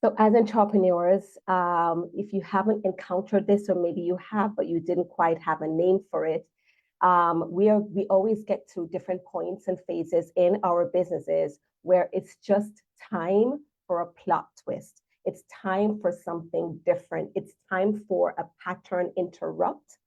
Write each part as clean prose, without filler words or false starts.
So as entrepreneurs, if you haven't encountered this, or maybe you have, but you didn't quite have a name for it, we always get to different points and phases in our businesses where it's just time for a plot twist. It's time for something different. It's time for a pattern interrupt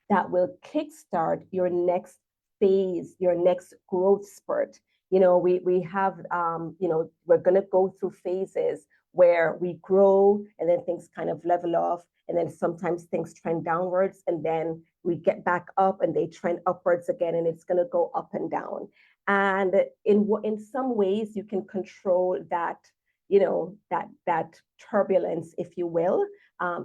that will kickstart your next phase, your next growth spurt. We have, we're going to go through phases where we grow and then things kind of level off. And then sometimes things trend downwards and then we get back up and they trend upwards again, and it's going to go up and down. And in some ways you can control that, that turbulence, if you will,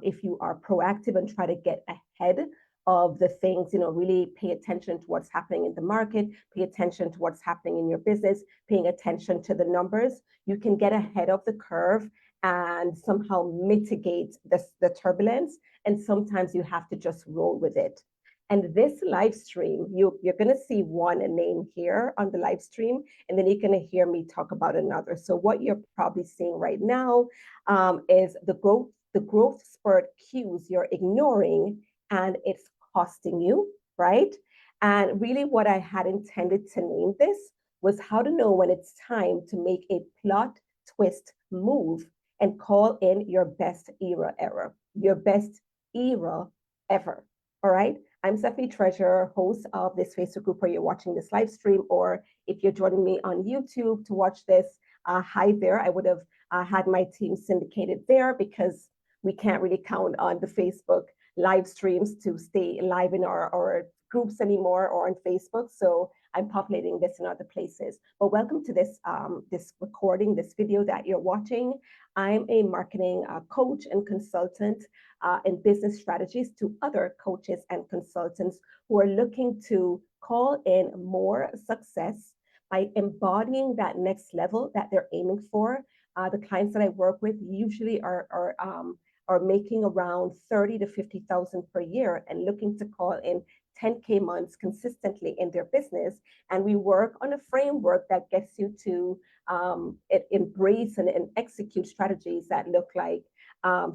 if you are proactive and try to get ahead of the things, really pay attention to what's happening in the market, pay attention to what's happening in your business, paying attention to the numbers. You can get ahead of the curve and somehow mitigate the turbulence. And sometimes you have to just roll with it. And this live stream, you're going to see one name here on the live stream, and then you're going to hear me talk about another. So what you're probably seeing right now is the growth spurt cues you're ignoring, and it's costing you, right? And really what I had intended to name this was how to know when it's time to make a plot twist move and call in your best era ever, your best era ever, all right? I'm Stephanie Treasure, host of this Facebook group where you're watching this live stream, or if you're joining me on YouTube to watch this, hi there. I would have had my team syndicated there because we can't really count on the Facebook live streams to stay live in our groups anymore or on Facebook. So I'm populating this in other places. But welcome to this recording, this video that you're watching. I'm a marketing coach and consultant in business strategies to other coaches and consultants who are looking to call in more success by embodying that next level that they're aiming for. The clients that I work with usually are making around 30 to 50,000 per year and looking to call in 10K months consistently in their business. And we work on a framework that gets you to embrace and execute strategies that look like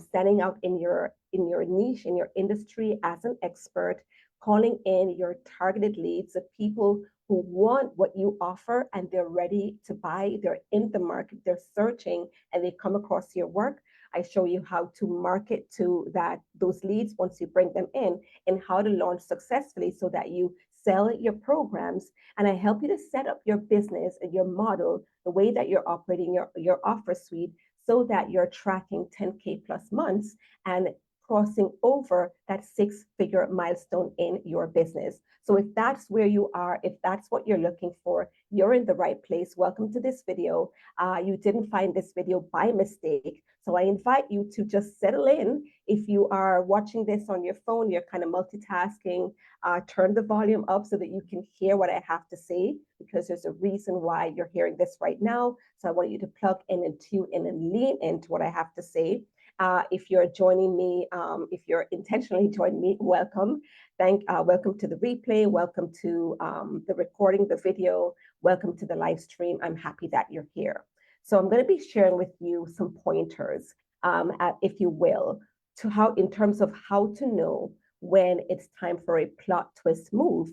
standing out in your niche, in your industry as an expert, calling in your targeted leads, the people who want what you offer and they're ready to buy, they're in the market, they're searching, and they come across your work. I show you how to market to those leads once you bring them in, and how to launch successfully so that you sell your programs. And I help you to set up your business and your model, the way that you're operating your offer suite, so that you're tracking 10K plus months and crossing over that six-figure milestone in your business. So if that's where you are, if that's what you're looking for, you're in the right place. Welcome to this video. You didn't find this video by mistake. So I invite you to just settle in. If you are watching this on your phone, you're kind of multitasking, turn the volume up so that you can hear what I have to say, because there's a reason why you're hearing this right now. So I want you to plug in and tune in and lean into what I have to say. If you're joining me, if you're intentionally joining me, welcome. Welcome to the replay. Welcome to the recording, the video. Welcome to the live stream. I'm happy that you're here. So I'm going to be sharing with you some pointers, if you will, to in terms of how to know when it's time for a plot twist move.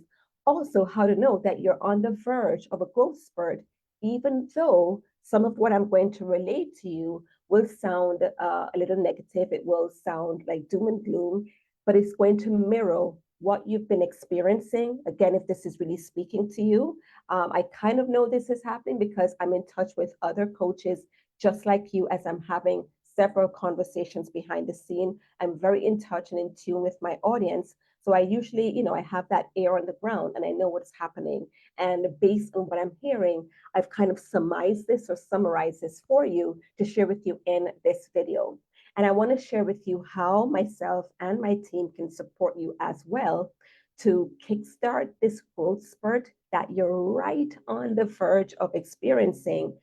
Also, how to know that you're on the verge of a growth spurt, even though some of what I'm going to relate to you will sound a little negative. It will sound like doom and gloom, but it's going to mirror what you've been experiencing. Again, if this is really speaking to you, I kind of know this is happening because I'm in touch with other coaches just like you, as I'm having several conversations behind the scene. I'm very in touch and in tune with my audience. So I usually, I have that ear on the ground and I know what's happening. And based on what I'm hearing, I've kind of surmised this or summarized this for you to share with you in this video. And I want to share with you how myself and my team can support you as well to kickstart this growth spurt that you're right on the verge of experiencing.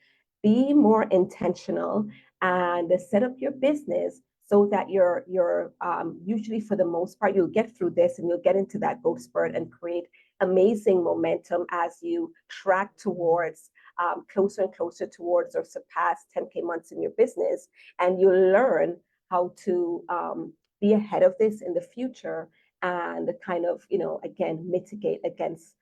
Be more intentional and set up your business so that you're usually, for the most part, you'll get through this and you'll get into that growth spurt and create amazing momentum as you track towards closer and closer towards or surpass 10K months in your business, and you learn how to be ahead of this in the future and kind of, again, mitigate against,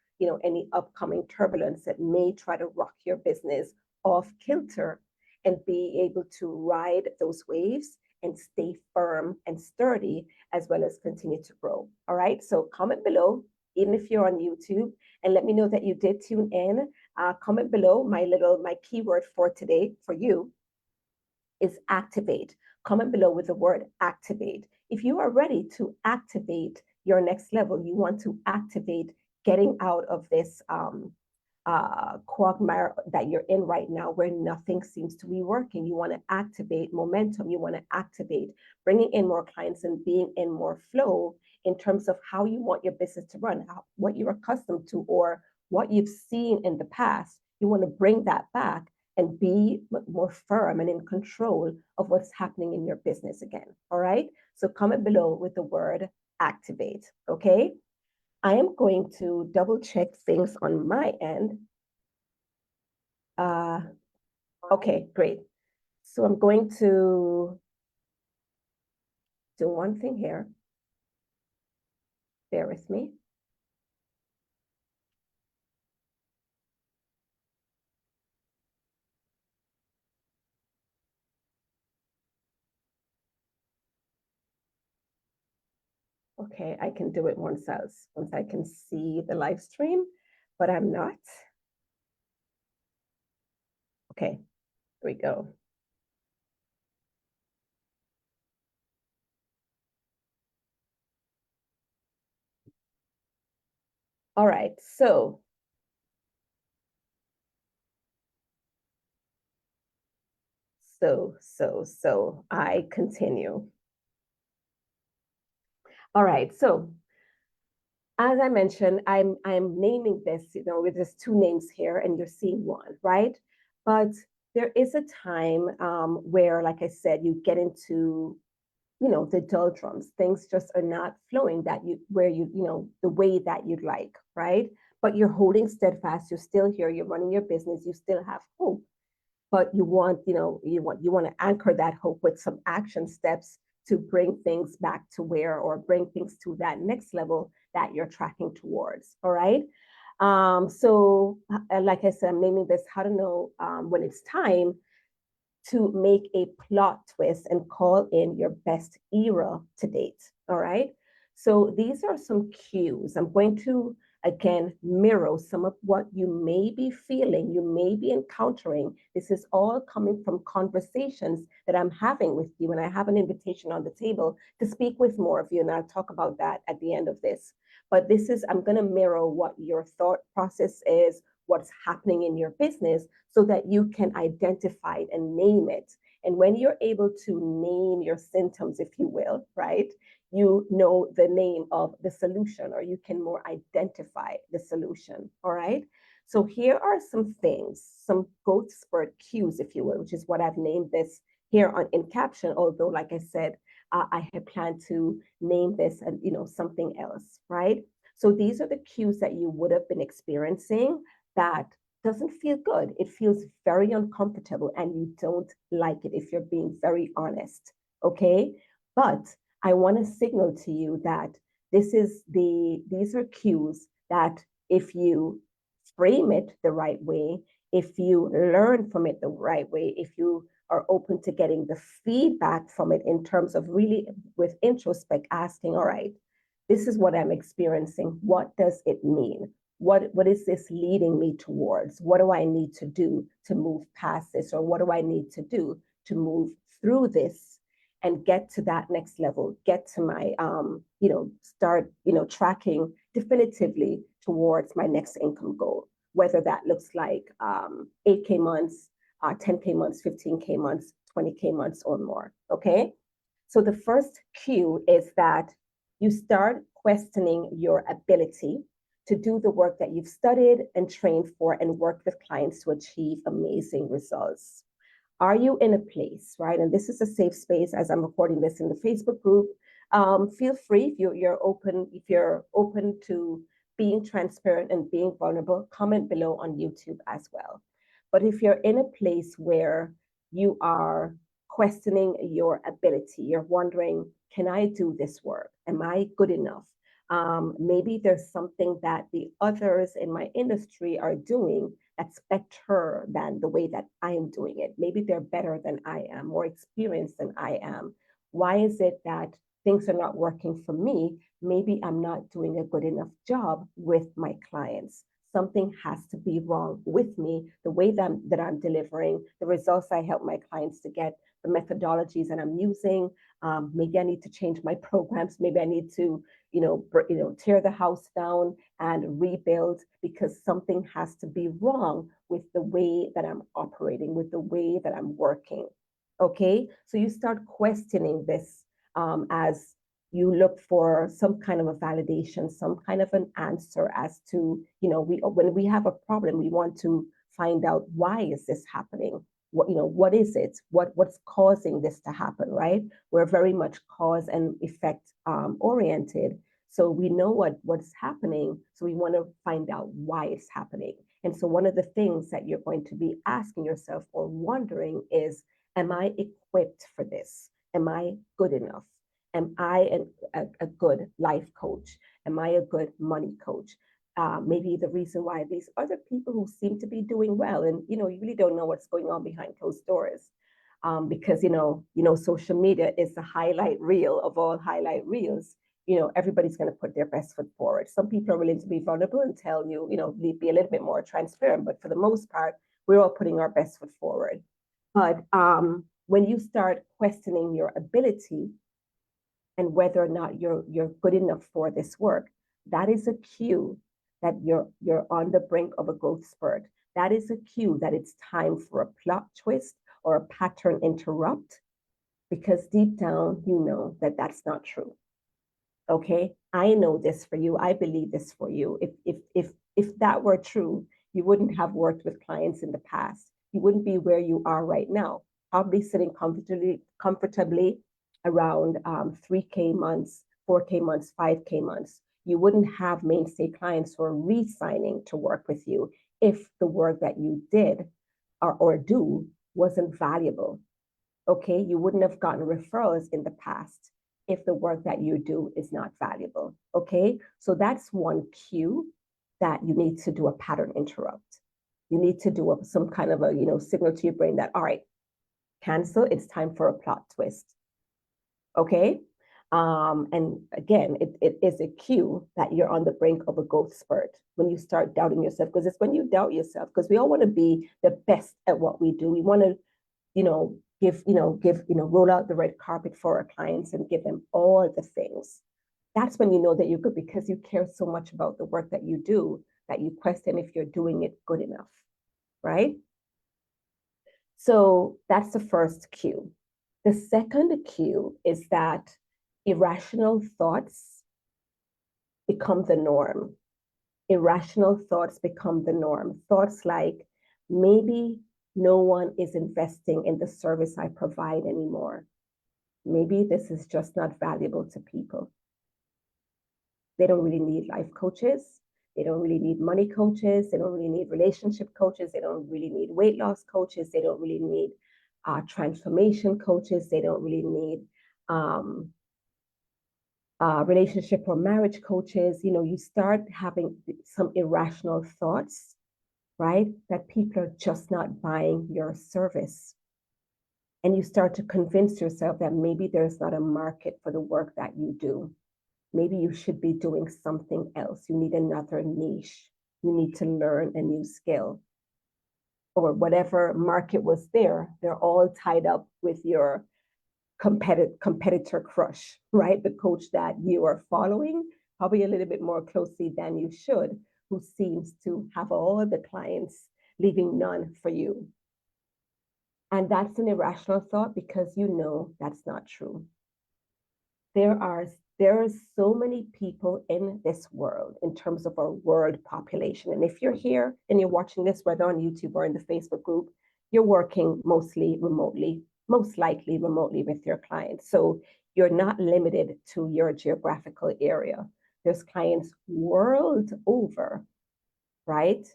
any upcoming turbulence that may try to rock your business off kilter, and be able to ride those waves and stay firm and sturdy, as well as continue to grow. All right. So comment below, even if you're on YouTube, and let me know that you did tune in. Comment below. My keyword for today for you is activate. Comment below with the word activate. If you are ready to activate your next level, you want to activate getting out of this quagmire that you're in right now, where nothing seems to be working. You want to activate momentum. You want to activate bringing in more clients and being in more flow in terms of how you want your business to run, what you're accustomed to, or what you've seen in the past. You want to bring that back and be more firm and in control of what's happening in your business again. All right. So comment below with the word activate. Okay. I am going to double check things on my end. Okay, great. So I'm going to do one thing here. Bear with me. Okay, I can do it once I can see the live stream, but I'm not. Okay, here we go. All right, so I continue. All right, so as I mentioned, I'm naming this, with just two names here, and you're seeing one, right? But there is a time where, like I said, you get into, the doldrums. Things just are not flowing the way that you'd like, right? But you're holding steadfast. You're still here. You're running your business. You still have hope, but you want to anchor that hope with some action steps to bring things back to where, or bring things to that next level that you're tracking towards. All right. So like I said, I'm naming this how to know when it's time to make a plot twist and call in your best era to date. All right. So these are some cues. I'm going to again mirror some of what you may be feeling, you may be encountering. This is all coming from conversations that I'm having with you, and I have an invitation on the table to speak with more of you, and I'll talk about that at the end of this. But I'm going to mirror what your thought process is, what's happening in your business, so that you can identify it and name it. And when you're able to name your symptoms, if you will, right, you know the name of the solution, or you can more identify the solution. All right. So here are some things, some growth spurt cues, if you will, which is what I've named this here in caption. Although, like I said, I had planned to name this and something else, right? So these are the cues that you would have been experiencing that doesn't feel good. It feels very uncomfortable, and you don't like it, if you're being very honest. Okay. But I want to signal to you that these are cues that if you frame it the right way, if you learn from it the right way, if you are open to getting the feedback from it in terms of really with introspect asking, all right, this is what I'm experiencing. What does it mean? What is this leading me towards? What do I need to do to move past this? Or what do I need to do to move through this and get to that next level, get to my, start, tracking definitively towards my next income goal, whether that looks like 8K months, 10K months, 15K months, 20K months or more, okay? So the first cue is that you start questioning your ability to do the work that you've studied and trained for and worked with clients to achieve amazing results. Are you in a place, right? And this is a safe space as I'm recording this in the Facebook group. Feel free if you're open to being transparent and being vulnerable, comment below on YouTube as well. But if you're in a place where you are questioning your ability, you're wondering, can I do this work? Am I good enough? Maybe there's something that the others in my industry are doing that's better than the way that I am doing it. Maybe they're better than I am, more experienced than I am. Why is it that things are not working for me? Maybe I'm not doing a good enough job with my clients. Something has to be wrong with me, the way that I'm delivering, the results I help my clients to get, the methodologies that I'm using. Maybe I need to change my programs. Maybe I need to, tear the house down and rebuild, because something has to be wrong with the way that I'm operating, with the way that I'm working. Okay, so you start questioning this as you look for some kind of a validation, some kind of an answer as to, when we have a problem, we want to find out, why is this happening? What is it? What's causing this to happen, right? We're very much cause and effect oriented. So we know what's happening. So we want to find out why it's happening. And so one of the things that you're going to be asking yourself or wondering is, am I equipped for this? Am I good enough? Am I a good life coach? Am I a good money coach? Maybe the reason why these other people who seem to be doing well, and you really don't know what's going on behind closed doors, because social media is the highlight reel of all highlight reels. Everybody's going to put their best foot forward. Some people are willing to be vulnerable and tell you, be a little bit more transparent, but for the most part, we're all putting our best foot forward. But when you start questioning your ability and whether or not you're good enough for this work, that is a cue that you're on the brink of a growth spurt. That is a cue that it's time for a plot twist or a pattern interrupt, because deep down you know that that's not true. Okay, I know this for you. I believe this for you. If that were true, you wouldn't have worked with clients in the past. You wouldn't be where you are right now, probably sitting comfortably around 3K months, 4K months, 5K months. You wouldn't have mainstay clients who are re-signing to work with you if the work that you did or do wasn't valuable. Okay, you wouldn't have gotten referrals in the past if the work that you do is not valuable. Okay, so that's one cue that you need to do a pattern interrupt. You need to do some kind of a signal to your brain that, all right, cancel, it's time for a plot twist. Okay, and again, it is a cue that you're on the brink of a growth spurt when you start doubting yourself, because it's when you doubt yourself, because we all want to be the best at what we do. We want to roll out the red carpet for our clients and give them all the things. That's when you know that you're good, because you care so much about the work that you do that you question if you're doing it good enough, right? So that's the first cue. The second cue is that irrational thoughts become the norm. Irrational thoughts become the norm. Thoughts like, maybe no one is investing in the service I provide anymore. Maybe this is just not valuable to people. They don't really need life coaches. They don't really need money coaches. They don't really need relationship coaches. They don't really need weight loss coaches. They don't really need transformation coaches. They don't really need relationship or marriage coaches. You start having some irrational thoughts, right? That people are just not buying your service. And you start to convince yourself that maybe there's not a market for the work that you do. Maybe you should be doing something else. You need another niche. You need to learn a new skill. Or whatever market was there, they're all tied up with your competitor crush, right? The coach that you are following, probably a little bit more closely than you should, who seems to have all the clients, leaving none for you. And that's an irrational thought, because you know that's not true. There are so many people in this world in terms of our world population. And if you're here and you're watching this, whether on YouTube or in the Facebook group, you're working mostly remotely, most likely remotely with your clients. So you're not limited to your geographical area. There's clients world over, right?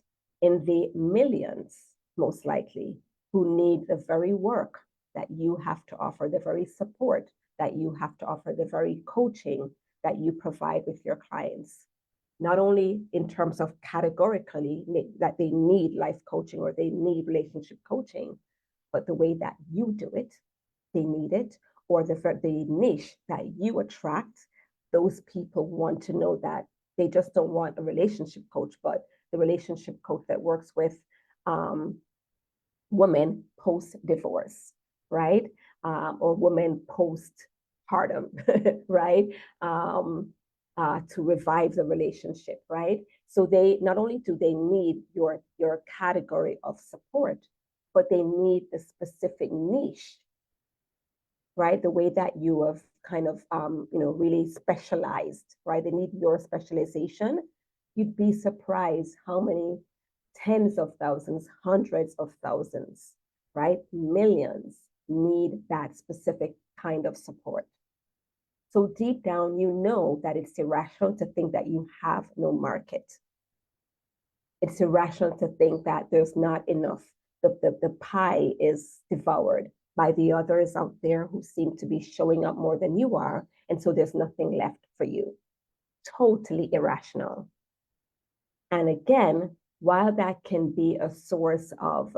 In the millions most likely, who need the very work that you have to offer, the very support that you have to offer, the very coaching that you provide with your clients. Not only in terms of categorically that they need life coaching or they need relationship coaching, but the way that you do it, they need it, or the niche that you attract, those people want to know that they just don't want a relationship coach, but the relationship coach that works with women post-divorce, right? Or women post-partum, right? To revive the relationship, right? So they not only do they need your category of support, but they need the specific niche, right? The way that you have kind of really specialized, right? They need your specialization. You'd be surprised how many tens of thousands, hundreds of thousands, right? Millions need that specific kind of support. So deep down, you know that it's irrational to think that you have no market. It's irrational to think that there's not enough. The pie is devoured by the others out there who seem to be showing up more than you are. And so there's nothing left for you. Totally irrational. And again, while that can be a source of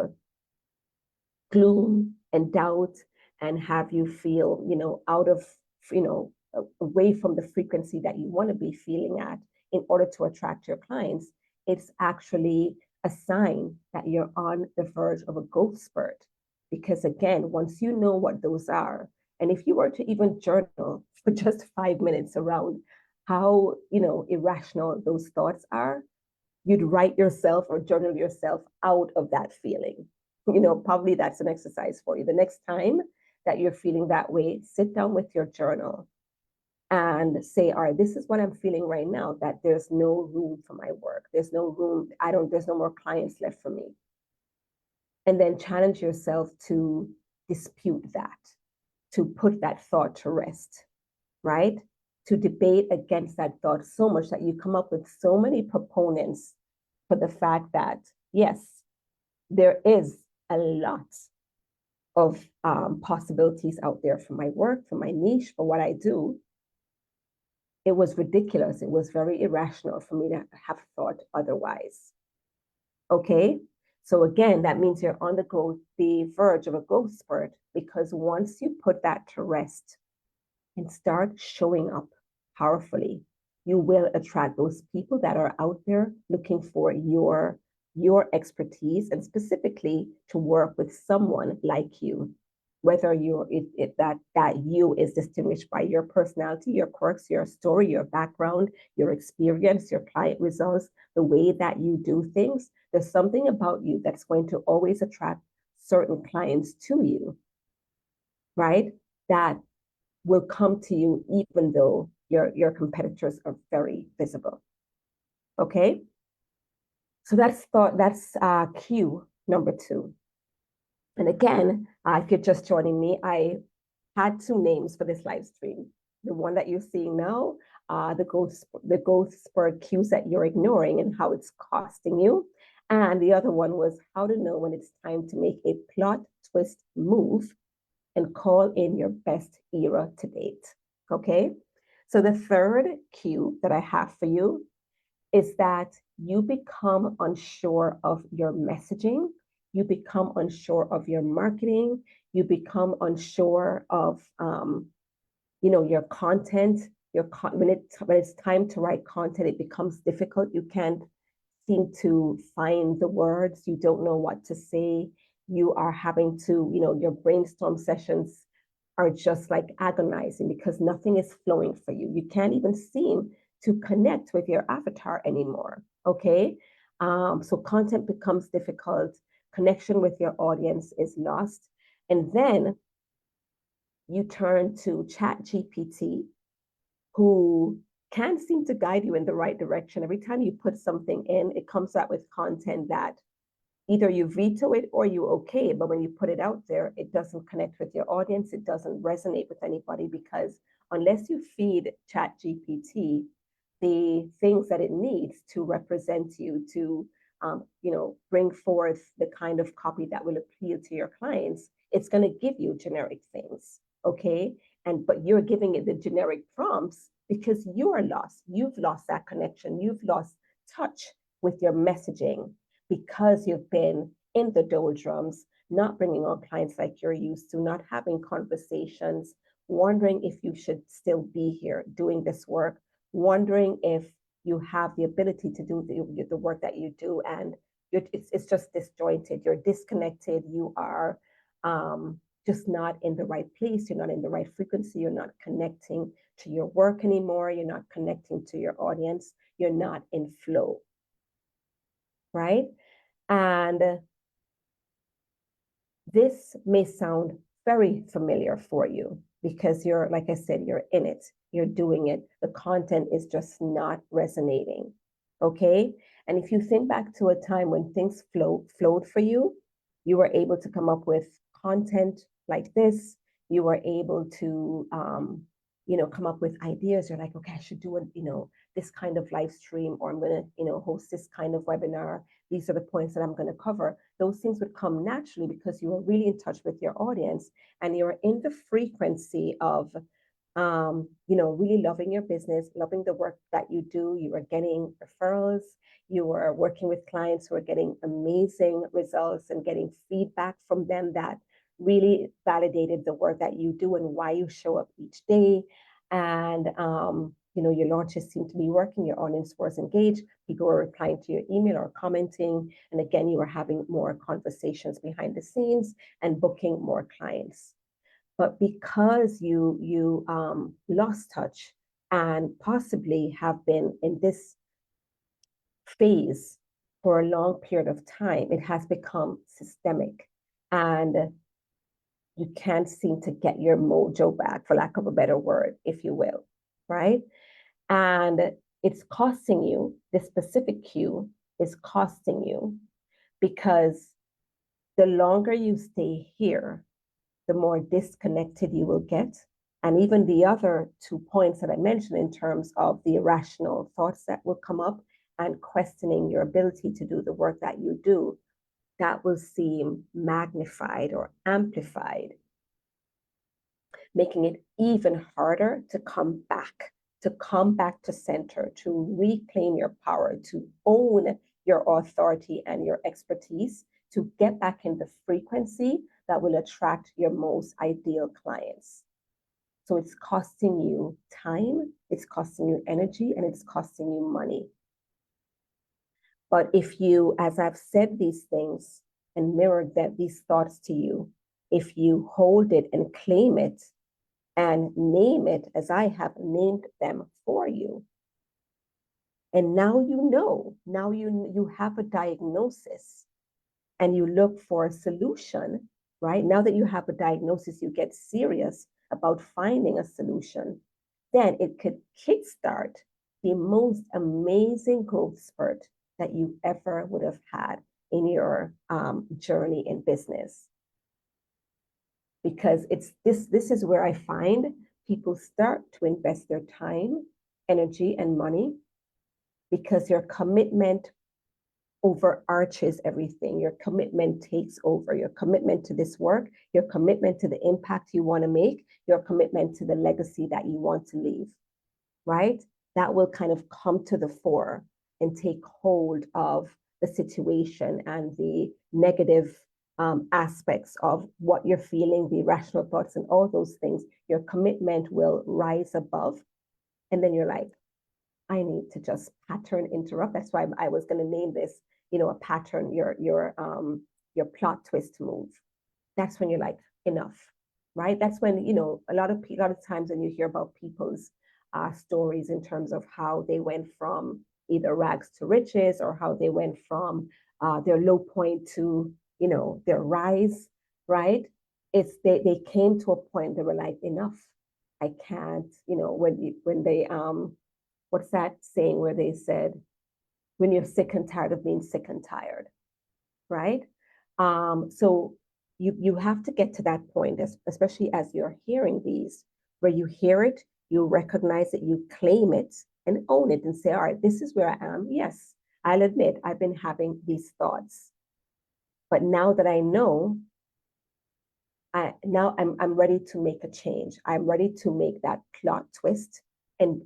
gloom and doubt and have you feel, out of, away from the frequency that you want to be feeling at in order to attract your clients, it's actually a sign that you're on the verge of a growth spurt. Because again, once you know what those are, and if you were to even journal for just 5 minutes around how, irrational those thoughts are, you'd write yourself or journal yourself out of that feeling. Probably that's an exercise for you. The next time that you're feeling that way, sit down with your journal and say, all right, this is what I'm feeling right now, that there's no room for my work. There's no room. There's no more clients left for me. And then challenge yourself to dispute that, to put that thought to rest, right? To debate against that thought so much that you come up with so many proponents for the fact that, yes, there is a lot of possibilities out there for my work, for my niche, for what I do. It was ridiculous. It was very irrational for me to have thought otherwise. Okay? So again, that means you're on the verge of a growth spurt, because once you put that to rest and start showing up powerfully, you will attract those people that are out there looking for your expertise, and specifically to work with someone like you, whether that you is distinguished by your personality, your quirks, your story, your background, your experience, your client results, the way that you do things. There's something about you that's going to always attract certain clients to you, right? That will come to you even though your competitors are very visible. Okay? So that's cue number 2. And again, if you're just joining me, I had 2 names for this live stream. The one that you're seeing now, the growth spurt cues that you're ignoring and how it's costing you. And the other one was how to know when it's time to make a plot twist move and call in your best era to date. Okay? So the third cue that I have for you is that you become unsure of your messaging, you become unsure of your marketing, you become unsure of your content. When it's time to write content, it becomes difficult. You can't seem to find the words. You don't know what to say. You are having to, your brainstorm sessions are just like agonizing because nothing is flowing for you. You can't even seem to connect with your avatar anymore. Okay. So content becomes difficult. Connection with your audience is lost. And then you turn to ChatGPT, who can't seem to guide you in the right direction. Every time you put something in, it comes out with content that either you veto it or you okay it. But when you put it out there, it doesn't connect with your audience. It doesn't resonate with anybody, because unless you feed ChatGPT the things that it needs to represent you, to bring forth the kind of copy that will appeal to your clients, it's going to give you generic things, okay? But you're giving it the generic prompts because you're lost. You've lost that connection. You've lost touch with your messaging because you've been in the doldrums, not bringing on clients like you're used to, not having conversations, wondering if you should still be here doing this work, wondering if you have the ability to do the work that you do, and it's just disjointed. You're disconnected. You are just not in the right place. You're not in the right frequency. You're not connecting to your work anymore. You're not connecting to your audience. You're not in flow, right? And this may sound very familiar for you because you're, like I said, you're in it, you're doing it. The content is just not resonating, okay? And if you think back to a time when things flowed for you, you were able to come up with content like this. You were able to, come up with ideas. You're like, okay, I should do this kind of live stream, or I'm going to, host this kind of webinar. These are the points that I'm going to cover. Those things would come naturally because you are really in touch with your audience and you're in the frequency of, really loving your business, loving the work that you do. You are getting referrals. You are working with clients who are getting amazing results and getting feedback from them that really validated the work that you do and why you show up each day. And, your launches seem to be working, your audience was engaged, people are replying to your email or commenting. And again, you are having more conversations behind the scenes and booking more clients. But because you lost touch and possibly have been in this phase for a long period of time, it has become systemic. And you can't seem to get your mojo back, for lack of a better word, if you will, right? And it's costing you, this specific cue is costing you because the longer you stay here, the more disconnected you will get. And even the other 2 points that I mentioned in terms of the irrational thoughts that will come up and questioning your ability to do the work that you do, that will seem magnified or amplified, making it even harder to come back to center, to reclaim your power, to own your authority and your expertise, to get back in the frequency that will attract your most ideal clients. So it's costing you time, it's costing you energy, and it's costing you money. But if you, as I've said these things and mirrored these thoughts to you, if you hold it and claim it and name it as I have named them for you, and now you have a diagnosis and you look for a solution, right? Now that you have a diagnosis, you get serious about finding a solution, then it could kickstart the most amazing growth spurt that you ever would have had in your journey in business. Because this is where I find people start to invest their time, energy, and money, because your commitment overarches everything. Your commitment takes over. Your commitment to this work, your commitment to the impact you want to make, your commitment to the legacy that you want to leave, right? That will kind of come to the fore and take hold of the situation and the negative aspects of what you're feeling, the irrational thoughts and all those things. Your commitment will rise above. And then you're like, I need to just pattern interrupt. That's why I was going to name this, a pattern, your plot twist move. That's when you're like, enough, right? That's when, a lot of times when you hear about people's stories in terms of how they went from either rags to riches, or how they went from their low point to, their rise, right? It's they came to a point they were like, enough. I can't, when they what's that saying where they said, when you're sick and tired of being sick and tired, right? So you have to get to that point, especially as you're hearing these, where you hear it, you recognize it, you claim it and own it and say, all right, this is where I am. Yes, I'll admit I've been having these thoughts, but now that I know, I'm ready to make a change. I'm ready to make that plot twist and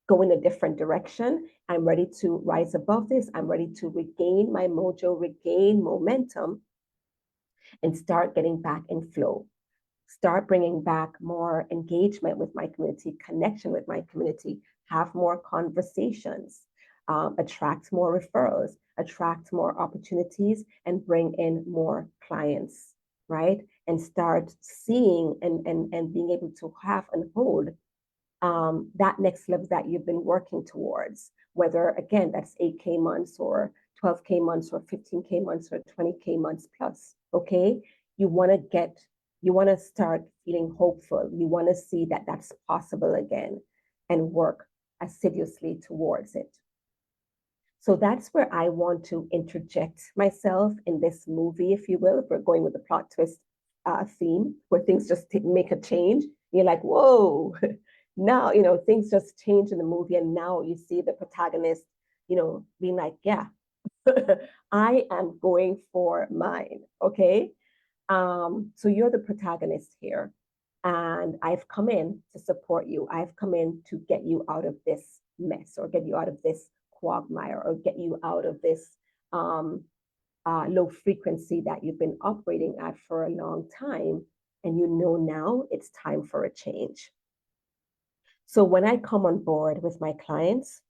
go in a different direction. I'm ready to rise above this. I'm ready to regain my mojo, regain momentum, and start getting back in flow. Start bringing back more engagement with my community, connection with my community, have more conversations, attract more referrals, attract more opportunities, and bring in more clients, right? And start seeing and being able to have and hold that next level that you've been working towards, whether, again, that's 8K months or 12K months or 15K months or 20K months plus, okay? You want to start feeling hopeful. You want to see that that's possible again and work assiduously towards it. So that's where I want to interject myself in this movie, if you will, if we're going with the plot twist theme, where things just make a change. You're like, whoa, now, things just change in the movie. And now you see the protagonist, being like, yeah, I am going for mine. Okay. So you're the protagonist here. And I've come in to support you. I've come in to get you out of this mess or get you out of this quagmire or get you out of this low frequency that you've been operating at for a long time. And now it's time for a change. So when I come on board with my clients,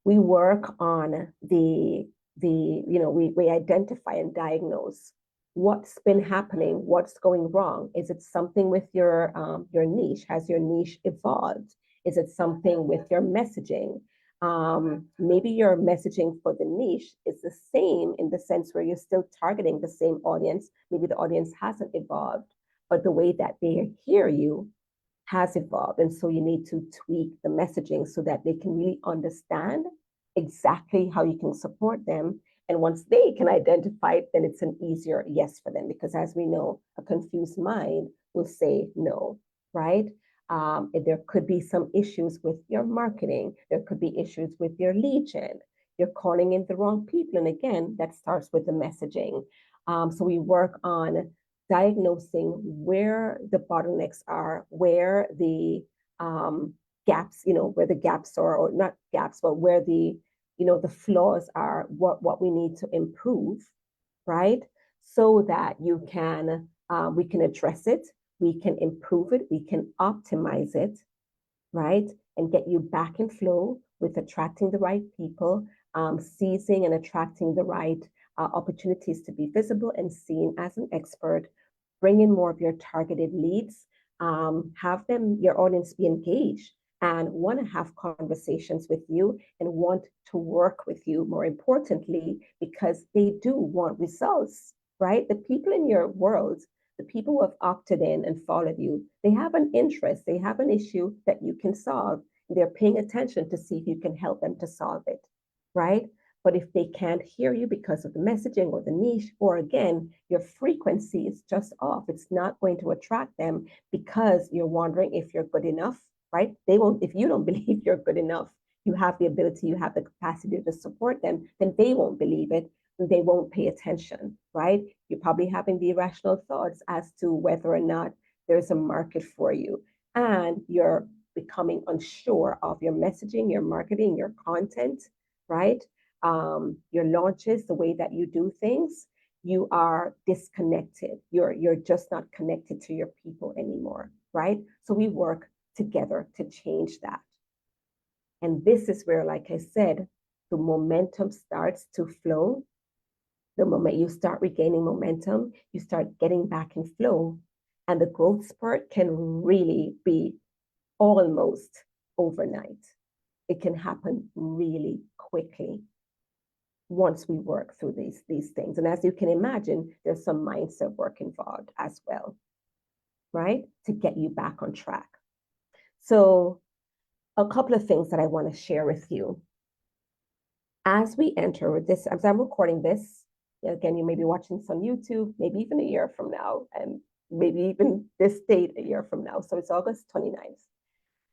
we work on we identify and diagnose what's been happening, what's going wrong. Is it something with your niche? Has your niche evolved? Is it something with your messaging? Maybe your messaging for the niche is the same in the sense where you're still targeting the same audience. Maybe the audience hasn't evolved, but the way that they hear you has evolved. And so you need to tweak the messaging so that they can really understand exactly how you can support them. And once they can identify it, then it's an easier yes for them. Because as we know, a confused mind will say no, right? There could be some issues with your marketing. There could be issues with your lead gen. You're calling in the wrong people. And again, that starts with the messaging. So we work on diagnosing where the bottlenecks are, where the gaps, where the gaps are, or not gaps, but where the flaws are, what we need to improve, right? So that we can address it, we can improve it, we can optimize it, right? And get you back in flow with attracting the right people, seizing and attracting the right opportunities to be visible and seen as an expert, bring in more of your targeted leads, have your audience be engaged and want to have conversations with you and want to work with you, more importantly, because they do want results, right? The people in your world, the people who have opted in and followed you, they have an interest, they have an issue that you can solve. They're paying attention to see if you can help them to solve it, right? But if they can't hear you because of the messaging or the niche, or again, your frequency is just off, it's not going to attract them because you're wondering if you're good enough, right? They won't, if you don't believe you're good enough, you have the ability, you have the capacity to support them, then they won't believe it and they won't pay attention, right? You're probably having the irrational thoughts as to whether or not there's a market for you. And you're becoming unsure of your messaging, your marketing, your content, right? Your launches, the way that you do things, you are disconnected. You're just not connected to your people anymore, right? So we work together to change that. And this is where, like I said, the momentum starts to flow. The moment you start regaining momentum, you start getting back in flow. And the growth spurt can really be almost overnight. It can happen really quickly once we work through these things. And as you can imagine, there's some mindset work involved as well, right? To get you back on track. So a couple of things that I want to share with you. As we enter this, as I'm recording this, again, you may be watching this on YouTube, maybe even a year from now, and maybe even this date a year from now. So it's August 29th.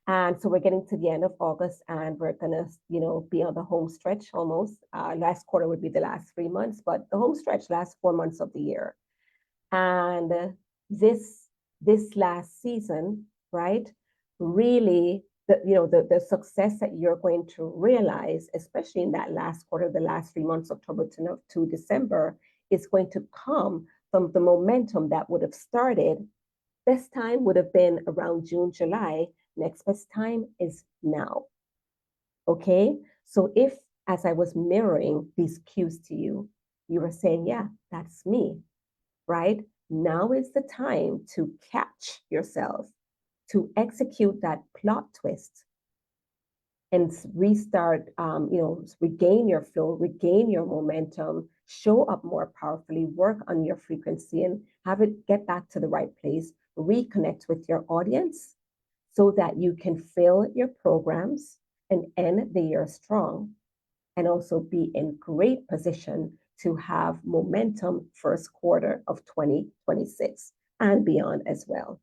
And so we're getting to the end of August and we're going to, be on the home stretch almost. Last quarter would be the last 3 months, but the home stretch lasts 4 months of the year. And this last season, right, really, the success that you're going to realize, especially in that last quarter, the last 3 months, October to December, is going to come from the momentum that would have started. Best time would have been around June, July. Next best time is now. Okay? So if, as I was mirroring these cues to you, you were saying, yeah, that's me, right? Now is the time to catch yourself, to execute that plot twist and restart, regain your flow, regain your momentum, show up more powerfully, work on your frequency and have it get back to the right place, reconnect with your audience so that you can fill your programs and end the year strong and also be in great position to have momentum first quarter of 2026 and beyond as well.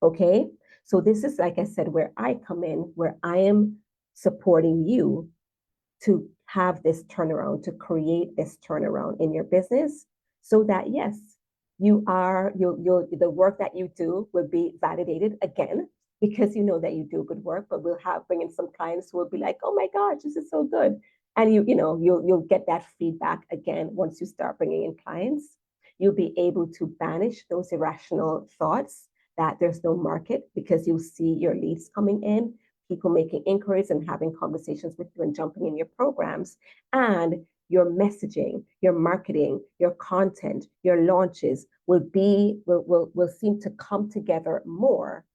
Okay? So this is, like I said, where I come in, where I am supporting you to have this turnaround, to create this turnaround in your business so that, yes, the work that you do will be validated again because you know that you do good work, but we'll bring in some clients who will be like, oh my gosh, this is so good. And you'll get that feedback again once you start bringing in clients. You'll be able to banish those irrational thoughts that there's no market because you'll see your leads coming in, people making inquiries and having conversations with you and jumping in your programs. And your messaging, your marketing, your content, your launches will seem to come together more,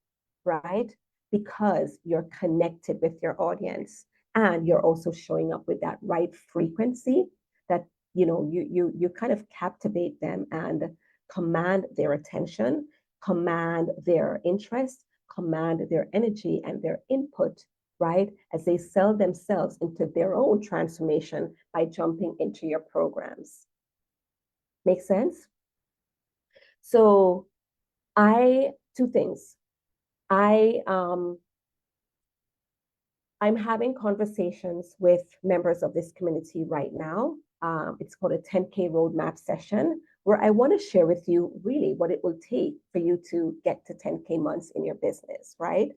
right? Because you're connected with your audience and you're also showing up with that right frequency that you kind of captivate them and command their attention, command their interest, command their energy and their input, right? As they sell themselves into their own transformation by jumping into your programs. Make sense? So two things. I'm having conversations with members of this community right now. It's called a 10K roadmap session where I want to share with you really what it will take for you to get to 10K months in your business, right?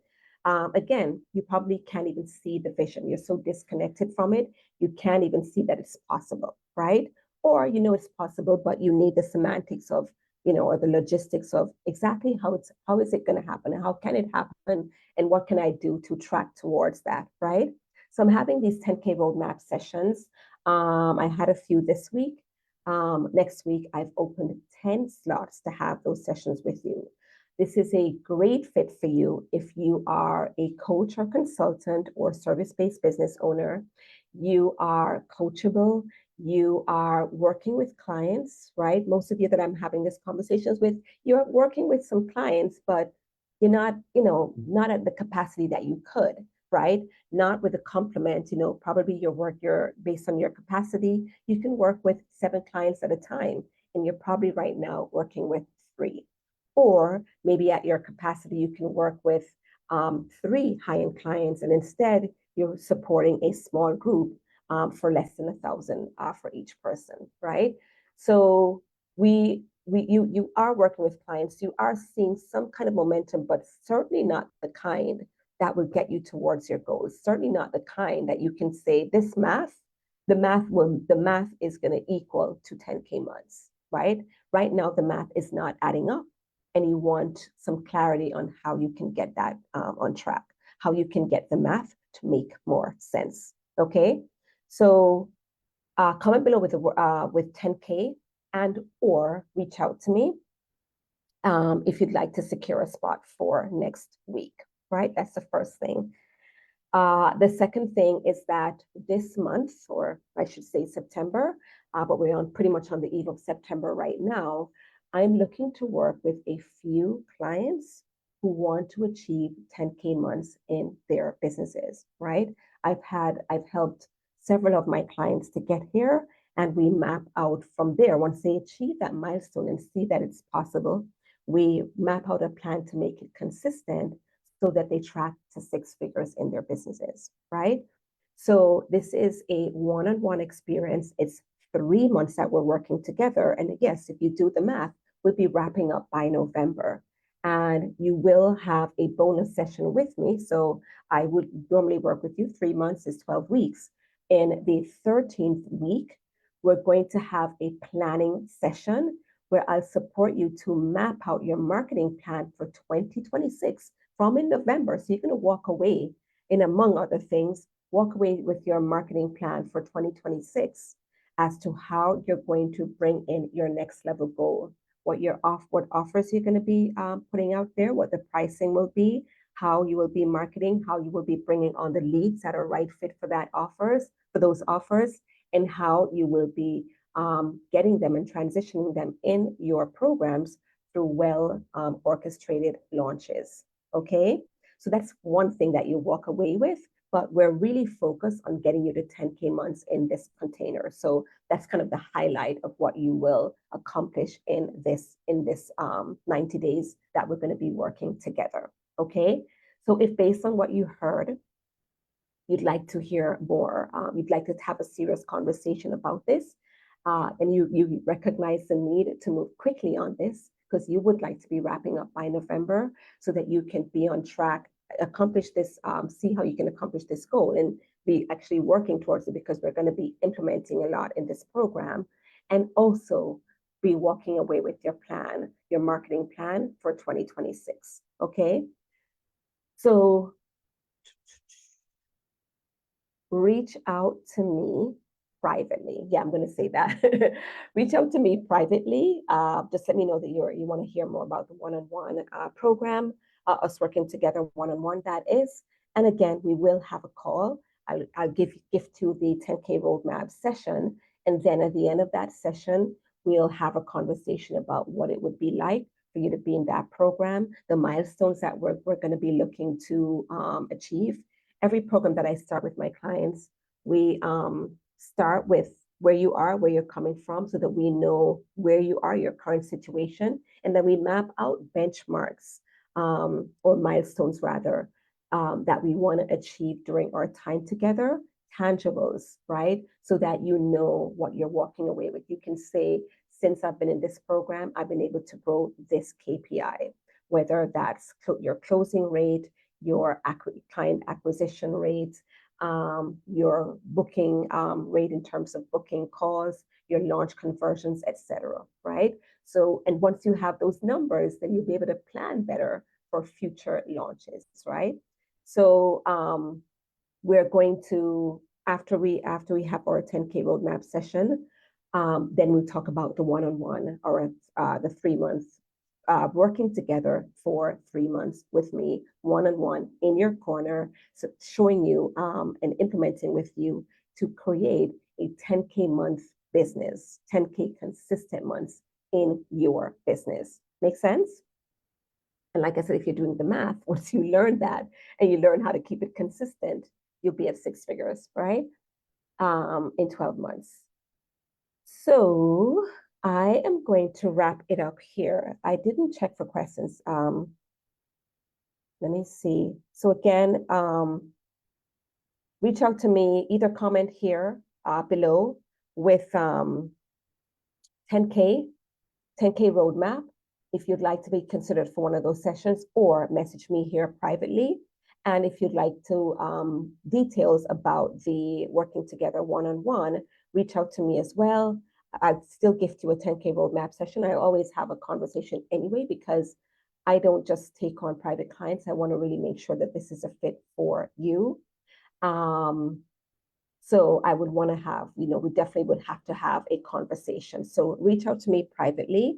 Again, you probably can't even see the vision. You're so disconnected from it. You can't even see that it's possible, right? Or it's possible, but you need the semantics of, or the logistics of exactly how is it going to happen? How can it happen? And what can I do to track towards that, right? So I'm having these 10K roadmap sessions. I had a few this week. Next week, I've opened 10 slots to have those sessions with you. This is a great fit for you if you are a coach or consultant or service-based business owner. You are coachable. You are working with clients, right? Most of you that I'm having these conversations with, you're working with some clients, but you're not, not at the capacity that you could, right? Not with a complement, probably you're based on your capacity. You can work with 7 clients at a time, and you're probably right now working with 3. Or maybe at your capacity, you can work with 3 high-end clients, and instead you're supporting a small group for less than 1,000 for each person, right? So you are working with clients, you are seeing some kind of momentum, but certainly not the kind that will get you towards your goals. Certainly not the kind that you can say this math, the math is going to equal to 10K months, right? Right now, the math is not adding up, and you want some clarity on how you can get that on track, how you can get the math to make more sense. Okay, so comment below with 10K and or reach out to me if you'd like to secure a spot for next week, right? That's the first thing. The second thing is that this month, or I should say September, but we're pretty much on the eve of September right now, I'm looking to work with a few clients who want to achieve 10K months in their businesses, right? I've helped several of my clients to get here, and we map out from there. Once they achieve that milestone and see that it's possible, we map out a plan to make it consistent so that they track to 6 figures in their businesses, right? So this is a one-on-one experience. It's 3 months that we're working together. And yes, if you do the math, we'll be wrapping up by November. And you will have a bonus session with me. So I would normally work with you. 3 months is 12 weeks. In the 13th week, we're going to have a planning session where I'll support you to map out your marketing plan for 2026 from in November. So you're going to walk away, and among other things, walk away with your marketing plan for 2026 as to how you're going to bring in your next level goal, what offers you're going to be putting out there, what the pricing will be, how you will be marketing, how you will be bringing on the leads that are right fit for those offers, and how you will be getting them and transitioning them in your programs through well orchestrated launches. Okay, so that's one thing that you walk away with. But we're really focused on getting you to 10K months in this container. So that's kind of the highlight of what you will accomplish in this 90 days that we're going to be working together. Okay, so if based on what you heard, you'd like to hear more, you'd like to have a serious conversation about this, and you recognize the need to move quickly on this because you would like to be wrapping up by November so that you can be on track, accomplish this, see how you can accomplish this goal and be actually working towards it, because we're going to be implementing a lot in this program, and also be walking away with your plan, your marketing plan for 2026. Okay. So reach out to me privately. Yeah, I'm going to say that. Reach out to me privately. Just let me know that you want to hear more about the one-on-one program, us working together one-on-one, that is. And again, we will have a call. I'll give to the 10K roadmap session. And then at the end of that session, we'll have a conversation about what it would be like for you to be in that program, the milestones that we're going to be looking to achieve. Every program that I start with my clients, we start with where you are, where you're coming from, so that we know where you are, your current situation, and then we map out benchmarks or milestones rather that we want to achieve during our time together, tangibles, right? So that you know what you're walking away with. You can say, since I've been in this program, I've been able to grow this KPI, whether that's your closing rate, your client acquisition rate, your booking rate in terms of booking calls, your launch conversions, etc. Right? So, and once you have those numbers, then you'll be able to plan better for future launches, right? So we're going to, after we have our 10K roadmap session, then we'll talk about the one-on-one or the 3 months working together for 3 months with me, one-on-one in your corner, so showing you and implementing with you to create a 10K month business, 10K consistent months in your business. Make sense? And like I said, if you're doing the math, once you learn that and you learn how to keep it consistent, you'll be at 6 figures, right? In 12 months. So I am going to wrap it up here. I didn't check for questions. Let me see. So again, reach out to me, either comment here below with 10K roadmap if you'd like to be considered for one of those sessions, or message me here privately. And if you'd like to details about the working together one-on-one, reach out to me as well. I'd still gift you a 10K roadmap session. I always have a conversation anyway, because I don't just take on private clients. I want to really make sure that this is a fit for you. So I would want to have, we definitely would have to have a conversation. So reach out to me privately.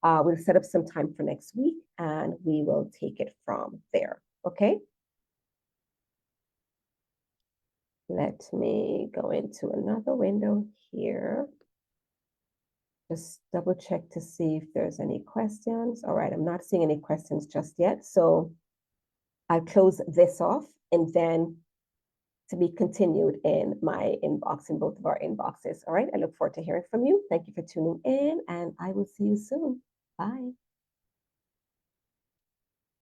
We'll set up some time for next week and we will take it from there. Okay. Let me go into another window here. Just double check to see if there's any questions. All right, I'm not seeing any questions just yet. So I'll close this off, and then to be continued in my inbox, in both of our inboxes. All right, I look forward to hearing from you. Thank you for tuning in, and I will see you soon. Bye.